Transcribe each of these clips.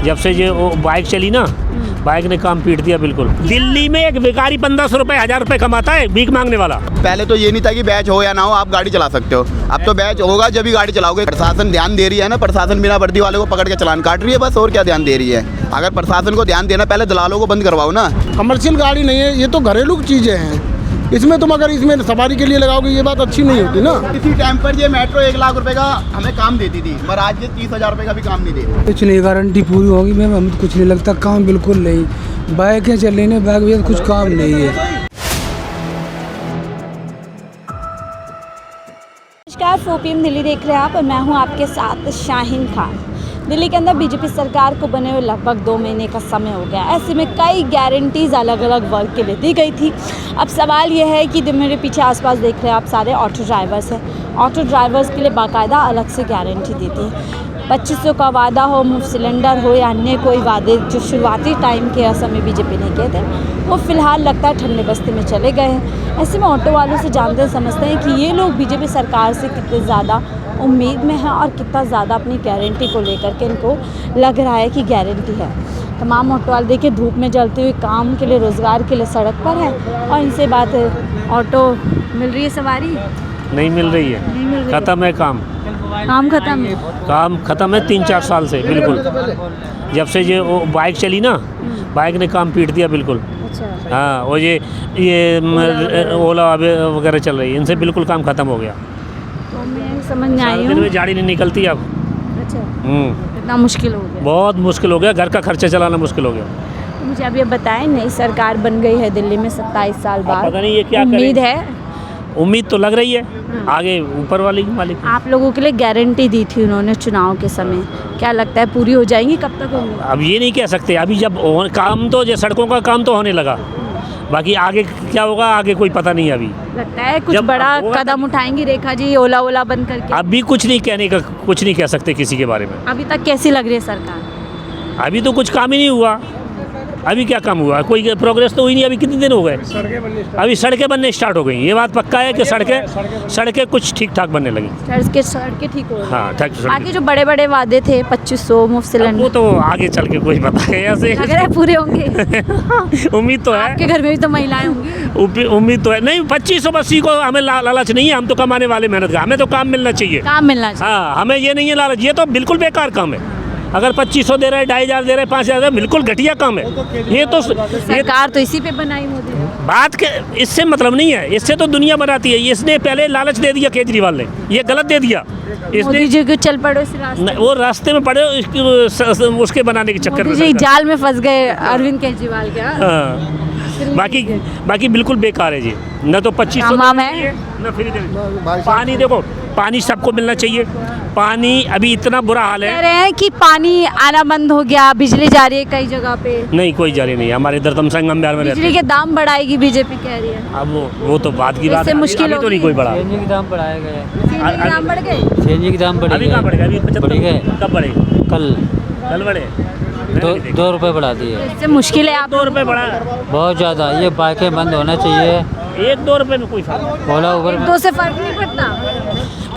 जब से ये बाइक चली ना, बाइक ने काम पीट दिया बिल्कुल। दिल्ली में एक भिखारी 1500 रुपए 1000 रुपए कमाता है, भीख मांगने वाला। पहले तो ये नहीं था कि बैच हो या ना हो आप गाड़ी चला सकते हो, अब तो बैच होगा जब भी गाड़ी चलाओगे। प्रशासन ध्यान दे रही है ना, प्रशासन बिना वर्दी वाले को पकड़ के चालान काट रही है बस, और क्या ध्यान दे रही है। अगर प्रशासन को ध्यान देना, पहले दलालों को बंद करवाओ ना। कमर्शियल गाड़ी नहीं है, ये तो घरेलू चीज़ें हैं। इसमें तुम अगर इसमें सवारी के लिए लगाओगे ये बात अच्छी नहीं होती ना। इसी टाइम पर ये मेट्रो 1 लाख रुपए का हमें काम देती थी, पर आज ये 30,000 रुपए का भी काम नहीं दे रही। कुछ नहीं, गारंटी पूरी होगी मैम, हमें कुछ नहीं लगता, काम बिल्कुल नहीं। बाइकें चल रही हैं, बाइक भी कुछ काम नहीं है। नमस्कार, 4 PM दिल्ली देख रहे हैं आप और मैं हूं आपके साथ शाहीन खान। दिल्ली के अंदर बीजेपी सरकार को बने हुए लगभग 2 महीने का समय हो गया। ऐसे में कई गारंटीज़ अलग अलग वर्ग के लिए दी गई थी। अब सवाल यह है कि मेरे पीछे आसपास देख रहे हैं आप, सारे ऑटो ड्राइवर्स हैं। ऑटो ड्राइवर्स के लिए बाकायदा अलग से गारंटी दी थी। 2500 का वादा हो, मुफ्त सिलेंडर हो या अन्य कोई वादे जो शुरुआती टाइम के समय बीजेपी ने किए थे, वो फ़िलहाल लगता है ठंडे बस्ते में चले गए हैं। ऐसे में ऑटो वालों से जानते समझते हैं कि ये लोग बीजेपी सरकार से कितने ज़्यादा उम्मीद में हैं और कितना ज़्यादा अपनी गारंटी को लेकर के इनको लग रहा है कि गारंटी है। तमाम ऑटो वाले देखिए धूप में जलते हुए काम के लिए, रोज़गार के लिए सड़क पर है और इनसे बात ऑटो मिल रही है सवारी नहीं मिल रही है, खत्म है काम ख़त्म है। काम खत्म है 3-4 साल से बिल्कुल। जब से ये बाइक चली ना, बाइक ने काम पीट दिया बिल्कुल। अच्छा। हाँ, और ये ओला वगैरह चल रही है, इनसे बिल्कुल काम खत्म हो गया। तो मैं समझ नहीं आई दिन हूँ। में गाड़ी नहीं निकलती अब। अच्छा, इतना मुश्किल हो गया, बहुत मुश्किल हो गया, घर का खर्चा चलाना मुश्किल हो गया। तो मुझे अब ये बताएं, नई सरकार बन गई है दिल्ली में 27 साल बाद, पता नहीं ये क्या उम्मीद करें। है? उम्मीद तो लग रही है, आगे ऊपर वाली मालिक। आप लोगों के लिए गारंटी दी थी उन्होंने चुनाव के समय, क्या लगता है पूरी हो जाएंगी? कब तक होंगी? अब ये नहीं कह सकते, अभी जब काम तो जो सड़कों का काम तो होने लगा, बाकी आगे क्या होगा आगे कोई पता नहीं। अभी लगता है कुछ जब बड़ा होगा कदम उठाएंगी रेखा जी, ओला बंद करके? अभी कुछ नहीं कहने का, कुछ नहीं कह सकते किसी के बारे में। अभी तक कैसी लग रही है सरकार? अभी तो कुछ काम ही नहीं हुआ। अभी क्या काम हुआ, कोई प्रोग्रेस तो हुई नहीं। अभी कितने दिन हो गए, अभी सड़कें बनने स्टार्ट हो गई। ये बात पक्का है कि सड़कें कुछ ठीक ठाक बनने लगी। सड़कें ठीक हो रही हैं। हाँ, बाकी जो बड़े बड़े वादे थे, 2500 मुफ्त सिलेंडर, वो तो आगे चल के कोई पता है ऐसे। लग रहा है पूरे होंगे। उम्मीद तो है, आपके घर में भी तो महिलाएं होंगी। उम्मीद तो है। नहीं, 2500 को हमें लालच नहीं है, हम तो कमाने वाले मेहनत का, हमें तो काम मिलना चाहिए। काम मिलना चाहिए। हाँ, हमें ये नहीं है लालच, ये तो बिल्कुल बेकार काम है। अगर 2500 दे रहे हैं, 2500 दे रहे हैं, 5000, बिल्कुल घटिया काम है ये तो। सरकार तो इसी पे बनाई मोदी ने। बात के इससे मतलब नहीं है, इससे तो दुनिया बनाती है। इसने पहले लालच दे दिया केजरीवाल ने, ये गलत दे दिया इसने। मोदी जी को चल पड़ो इस रास्ते, वो रास्ते में पड़े उसके बनाने के चक्कर में। मोदी जी जाल में फंस गए अरविंद केजरीवाल के। हाँ, बाकी बिल्कुल बेकार है जी। न तो 2500 है न फ्री देने। पानी देखो, पानी सबको मिलना चाहिए। पानी अभी इतना बुरा हाल कह है। रहे हैं कि पानी आना बंद हो गया, बिजली जा रही है कई जगह पे। नहीं, कोई जारी नहीं है, हमारे इधर तमसंग अंबियार में रहते बिजली के दाम बढ़ाएगी बीजेपी कह रही है। अब वो तो बात की बात इससे है, मुश्किल अभी तो नहीं कोई बड़ा। सीएनजी के दाम बढ़ाए गए, सीएनजी के दाम बढ़ गए। सीएनजी के दाम बढ़े अभी कहाँ बढ़ेगा, अभी 75 बढ़ गए। कब बढ़े? कल बढ़े 2 रुपये बढ़ा दिए। इससे मुश्किल है। आप 2 रुपये बढ़ा, बहुत ज़्यादा। ये बाइकें बंद होना चाहिए। 1-2 रुपये में कोई फर्क, ओला उबर 1-2 से फर्क नहीं पड़ता,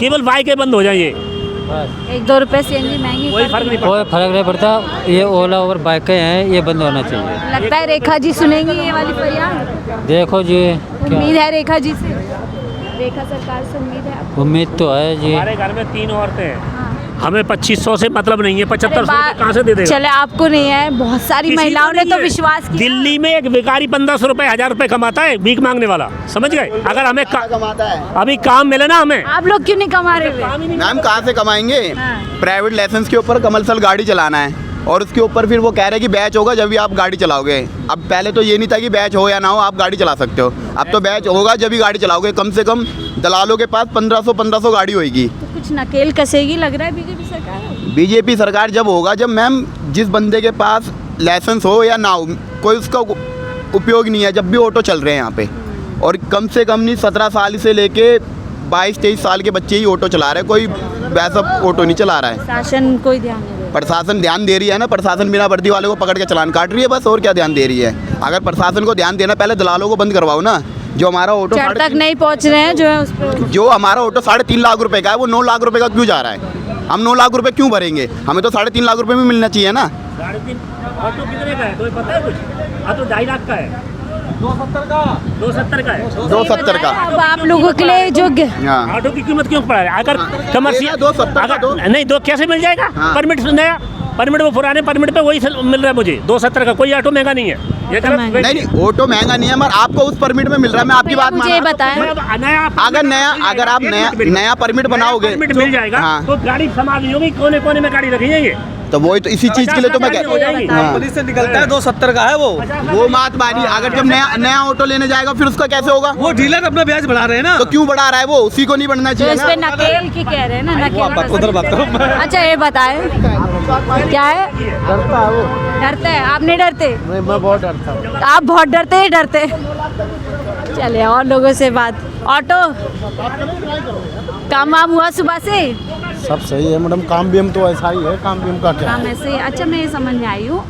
केवल बाइकें बंद हो जाइए, 1-2 रुपए सीएनजी महंगी, कोई फर्क नहीं कोई फर्क नहीं पड़ता। ये ओला उबर बाइकें हैं, ये बंद होना चाहिए। लगता है रेखा जी सुनेंगी ये वाली फरियाद? देखो जी, उम्मीद है रेखा जी से, रेखा सरकार से उम्मीद है आपको? उम्मीद तो है जी। हमारे घर में 3 औरतें हैं, हाँ। हमें 2500 से मतलब नहीं है, 7500 कहाँ से दे देगा? चले आपको नहीं है, बहुत सारी किसी महिलाओं को ने नहीं तो है। विश्वास किया। दिल्ली में एक भिखारी 1500 रुपए 1000 रुपए कमाता है, भीख मांगने वाला, समझ गए? अगर हमें कमाता है, अभी काम मिले ना हमें। आप लोग क्यों नहीं कमा रहे हुए? मैम कहाँ से कमाएंगे? हाँ। प्राइवेट लाइसेंस के ऊपर कमर्शियल गाड़ी चलाना है और उसके ऊपर फिर वो कह रहे हैं कि बैच होगा जब भी आप गाड़ी चलाओगे। अब पहले तो ये नहीं था कि बैच हो या ना हो आप गाड़ी चला सकते हो, अब तो बैच होगा जब भी गाड़ी चलाओगे। कम से कम दलालों के पास 1500 गाड़ी होगी। तो कुछ नकेल कसेगी लग रहा है बीजेपी सरकार। बीजेपी सरकार जब होगा जब मैम जिस बंदे के पास लाइसेंस हो या ना हो, कोई उसका उपयोग नहीं है। जब भी ऑटो चल रहे हैं यहाँ पे, और कम से कम नहीं 17 साल से लेके 22-23 साल के बच्चे ही ऑटो चला रहे हैं, कोई वैसा ऑटो नहीं चला रहा है। शासन कोई ध्यान नहीं दे। प्रशासन ध्यान दे रही है ना, प्रशासन बिना वर्दी वाले को पकड़ के चालान काट रही है बस, और क्या ध्यान दे रही है। अगर प्रशासन को ध्यान देना, पहले दलालों को बंद करवाओ ना। जो हमारा ऑटो चढ़ तक नहीं पहुंच रहे हैं जो है उस पर। जो हमारा ऑटो 3.5 लाख रुपए का है वो 9 लाख रुपए का क्यों जा रहा है? हम 9 लाख रुपए क्यों भरेंगे? हमें तो 3.5 लाख रुपए में मिलना चाहिए ना। 3.5 ऑटो कितने का है? तो पता है कुछ? तो 2.5 लाख का है। 270 का है। 270 का। अब आप लोगों के लिए जो हाँ। ऑटो की कीमत क्यों पड़ा है? अगर कमर्शियल 270 का दो। नहीं दो कैसे मिल जाएगा? हाँ। परमिट नया परमिट, वो पुराने परमिट पे वही मिल रहा है मुझे। 270 का कोई ऑटो महंगा नहीं है। ये गलत महंगा नहीं नहीं, ऑटो महंगा नहीं है मगर आपको उस परमिट में मिल रहा है। मैं आपकी बात मुझे मान रहा बताएं। अगर आप नया परमिट बनाओगे परमिट मिल जाएगा हाँ। तो गाड़ी समाज नहीं होगी, कोने कोने में गाड़ी रखी जाएंगे। तो वही तो इसी चीज के लिए तो मैं हो जाएगी। हाँ। पुलिस से निकलता है 270 का है वो बात मानी। अगर जब नया ऑटो लेने जाएगा फिर उसका कैसे होगा? वो डीलर अपना ब्याज बढ़ा रहे हैं ना। तो क्यों बढ़ा रहा है वो? उसी को नहीं बढ़ना जो चाहिए इस पे ना। नकेल की कह रहे हैं ना, नकेल उधर बात करो। अच्छा ये बताएं क्या है? डरता है वो। डरते हैं? आप नहीं डरते? मैं बहुत डरता हूँ। आप बहुत डरते हैं? डरते चलिए और लोगों से बात। ऑटो काम वाम हुआ सुबह से? सब सही है मैडम, काम भी हम तो ऐसा ही है, काम भी हम का क्या काम ऐसे ही। अच्छा मैं ये समझ में आई हूँ,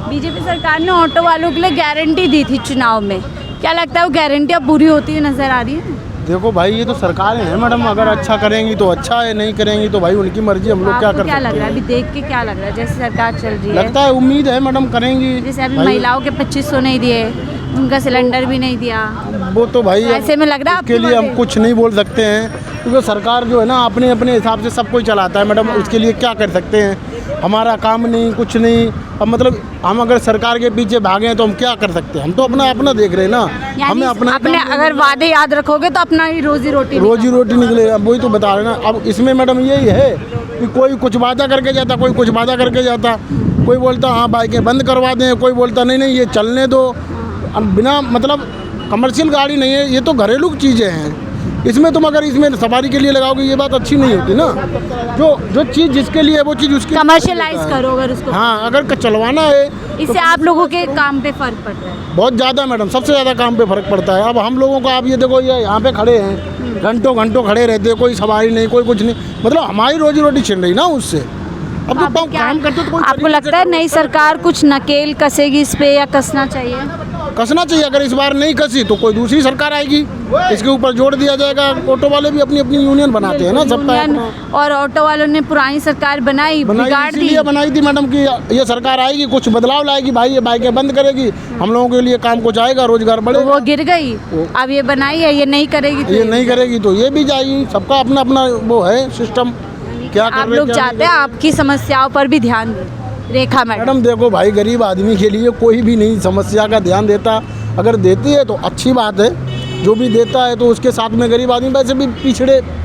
बीजेपी सरकार ने ऑटो वालों के लिए गारंटी दी थी चुनाव में, क्या लगता है वो गारंटी अब पूरी होती हुई नजर आ रही है? देखो भाई ये तो सरकारें हैं मैडम, अगर अच्छा करेंगी तो अच्छा है, नहीं करेंगी तो भाई उनकी मर्जी, हम लोग क्या आपको कर क्या सकते लग रहा है हैं। अभी देख के? क्या लग रहा है जैसे सरकार चल रही है? लगता है, उम्मीद है मैडम करेंगी। जैसे अभी भाई, महिलाओं के 2500 नहीं दिए, उनका सिलेंडर भी नहीं दिया, वो तो भाई ऐसे में लग रहा है उसके आपको लिए हम बातें? कुछ नहीं बोल सकते हैं क्योंकि सरकार जो है ना अपने अपने हिसाब से सब कुछ चलाता है मैडम। उसके लिए क्या कर सकते हैं? हमारा काम नहीं, कुछ नहीं। अब मतलब हम अगर सरकार के पीछे भागे तो हम क्या कर सकते हैं? हम तो अपना देख रहे हैं ना। यानी हमें अपना अपने अगर वादे याद रखोगे तो अपना ही रोजी रोटी निकलेगा। वही तो बता रहे ना। अब इसमें मैडम यही है कि कोई कुछ वादा करके जाता, कोई कुछ वादा करके जाता, कोई बोलता हाँ बाइकें बंद करवा दें, कोई बोलता नहीं नहीं ये चलने दो। अब बिना मतलब कमर्शियल गाड़ी नहीं है, ये तो घरेलू चीज़ें हैं। इसमें तुम अगर इसमें सवारी के लिए लगाओगे ये बात अच्छी नहीं होती ना। जो चीज़ जिसके लिए है वो चीज़ उसकी कमर्शियलाइज करो अगर उसको। हाँ, अगर चलवाना है इससे आप लोगों के काम पे फर्क पड़ रहा है? बहुत ज़्यादा मैडम, सबसे ज़्यादा काम पे फर्क पड़ता है। अब हम लोगों को आप ये देखो, ये यहाँ पे खड़े हैं, घंटों घंटों खड़े रहते हैं, कोई सवारी नहीं, कोई कुछ नहीं, मतलब हमारी रोजी रोटी छिन रही ना उससे। अब तो आपको काम करते तो कोई आपको लगता है नई सरकार कुछ नकेल कसेगी इस पे या कसना चाहिए? कसना चाहिए। अगर इस बार नहीं कसी तो कोई दूसरी सरकार आएगी, इसके ऊपर जोड़ दिया जाएगा। ऑटो वाले भी अपनी अपनी यूनियन बनाते हैं ना, सबका यूनियन अपना। और ऑटो वालों ने पुरानी सरकार बनाई बिगाड़ दी। इसीलिए बनाई थी मैडम कि ये सरकार आएगी, कुछ बदलाव लाएगी, भाई ये बाइकें बंद करेगी, हम लोगों के लिए काम कुछ आएगा, रोजगार तो बढ़ेगा। वो गिर गई, अब ये बनाई है, ये नहीं करेगी तो ये नहीं करेगी तो ये भी जाएगी। सबका अपना अपना वो है सिस्टम। क्या कर आप रहे लोग क्या चाहते नहीं हैं आपकी समस्याओं पर भी ध्यान दें। रेखा मैडम मैडम देखो भाई, गरीब आदमी के लिए कोई भी नहीं समस्या का ध्यान देता। अगर देती है तो अच्छी बात है, जो भी देता है तो उसके साथ में गरीब आदमी वैसे भी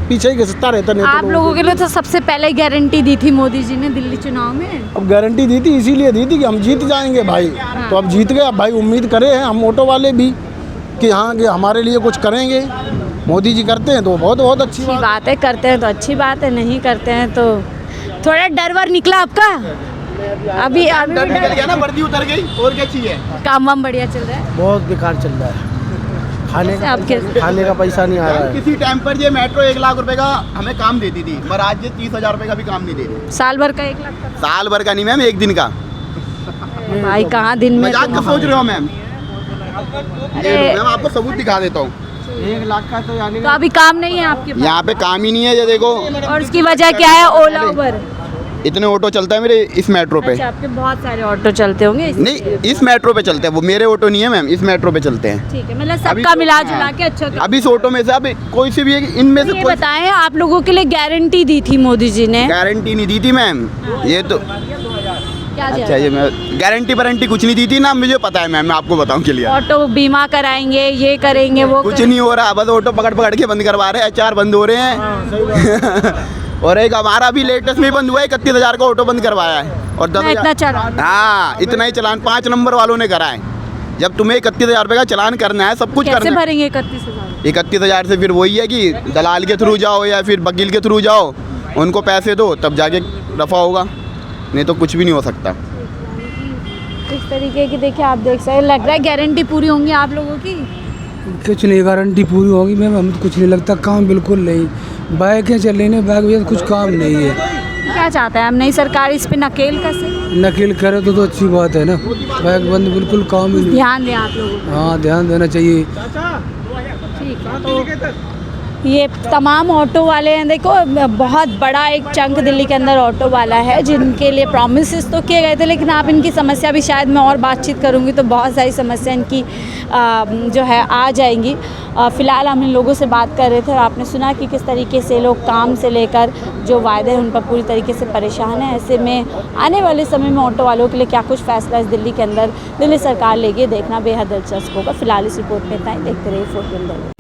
पीछे ही घिसता रहता नहीं। आप लोगों के लिए तो सबसे पहले गारंटी दी थी मोदी जी ने दिल्ली चुनाव में। अब गारंटी दी थी, इसीलिए दी थी कि हम जीत जाएंगे भाई। तो अब जीत गए। अब भाई उम्मीद करे हैं हम ऑटो वाले भी कि हाँ कि हमारे लिए कुछ करेंगे। मोदी जी करते हैं तो बहुत बहुत अच्छी बात। बात है, करते हैं तो अच्छी बात है, नहीं करते हैं तो थोड़ा डर वर निकला आपका? अभी डर निकल गया ना, वर्दी उतर गई और क्या चाहिए? काम वाम बढ़िया चल रहा है? बहुत बेकार चल रहा है। खाने का पैसा नहीं आ रहा है। किसी टाइम पर ये मेट्रो 1 लाख रुपए का हमें काम देती थी, पर आज ये 30,000 रुपए का भी काम नहीं दे रही। साल भर का 1 लाख का? साल भर का नहीं मैम, 1 दिन का। भाई कहाँ दिन में? मजाक का सोच रहे हो मैम? अरे मैम आपको सबूत दिखा देता हूँ। 1 लाख का तो यानी तो अभी काम नहीं है आपके पास? यहाँ पे काम ही नहीं है, ये देखो और उसकी वजह क्या है? ओला उबर? इतने ऑटो चलता है मेरे इस मेट्रो पे। अच्छा, आपके बहुत सारे ऑटो चलते होंगे नहीं, इस मेट्रो पे चलते हैं, वो मेरे ऑटो नहीं है मैम, इस मेट्रो पे चलते हैं। ठीक है, मतलब अभी सबका तो- मिला जुला के अच्छा कर- अभी इस ऑटो में से अब कोई सी भी इनमें से ये कोई बताएं, आप लोगों के लिए गारंटी दी थी मोदी जी ने, गारंटी नहीं दी थी मैम। ये तो क्या अच्छा, दिया? ये मैं गारंटी वारंटी कुछ नहीं दी थी ना, मुझे पता है मैम, मैं आपको बताऊं के लिए ऑटो बीमा कराएंगे, ये करेंगे, वो कुछ नहीं हो रहा। बस ऑटो पकड़ पकड़ के बंद करवा रहे हैं, 4 बंद हो रहे हैं। और एक हमारा भी लेटेस्ट में बंद हुआ है, 31,000 का ऑटो बंद करवाया है और 10,000 इतना चला? हाँ, इतना ही चालान 5 नंबर वालों ने करा है। जब तुम्हें 31,000 रुपये का चालान करना है, सब कुछ कैसे करना है। भरेंगे 31,000? 31,000 से फिर वही है कि दलाल के थ्रू जाओ या फिर वकील के थ्रू जाओ, उनको पैसे दो, तब जाके रफा होगा, नहीं तो कुछ भी नहीं हो सकता। इस तरीके की देखिए, आप देख सकते, लग रहा है गारंटी पूरी होंगी आप लोगों की? कुछ नहीं गारंटी पूरी होगी मैम, हमें तो कुछ नहीं लगता, काम बिल्कुल नहीं। बाइकें चल रही हैं, बाइक वजह कुछ काम नहीं है। क्या चाहते हैं हम, नई सरकार इस पे नकेल कसे? नकेल करे तो अच्छी बात है ना। बाइक बंद बिल्कुल काम ही नहीं। ध्यान दें आप लोगों को। हाँ, ध्यान देना चाहिए। ठीक है, तो ये तमाम ऑटो वाले हैं, देखो बहुत बड़ा एक चंक दिल्ली के अंदर ऑटो वाला है जिनके लिए प्रॉमिसेस तो किए गए थे, लेकिन आप इनकी समस्या भी शायद मैं और बातचीत करूंगी तो बहुत सारी समस्या इनकी जो है आ जाएंगी। फ़िलहाल हम इन लोगों से बात कर रहे थे और आपने सुना कि किस तरीके से लोग काम से लेकर जो वायदे हैं उन पर पूरी तरीके से परेशान हैं। ऐसे में आने वाले समय में ऑटो वालों के लिए क्या कुछ फैसला इस दिल्ली के अंदर दिल्ली सरकार लेगी, देखना बेहद दिलचस्प होगा। फिलहाल इस रिपोर्ट में इतना ही, देखते रहिए 4PM दिल्ली।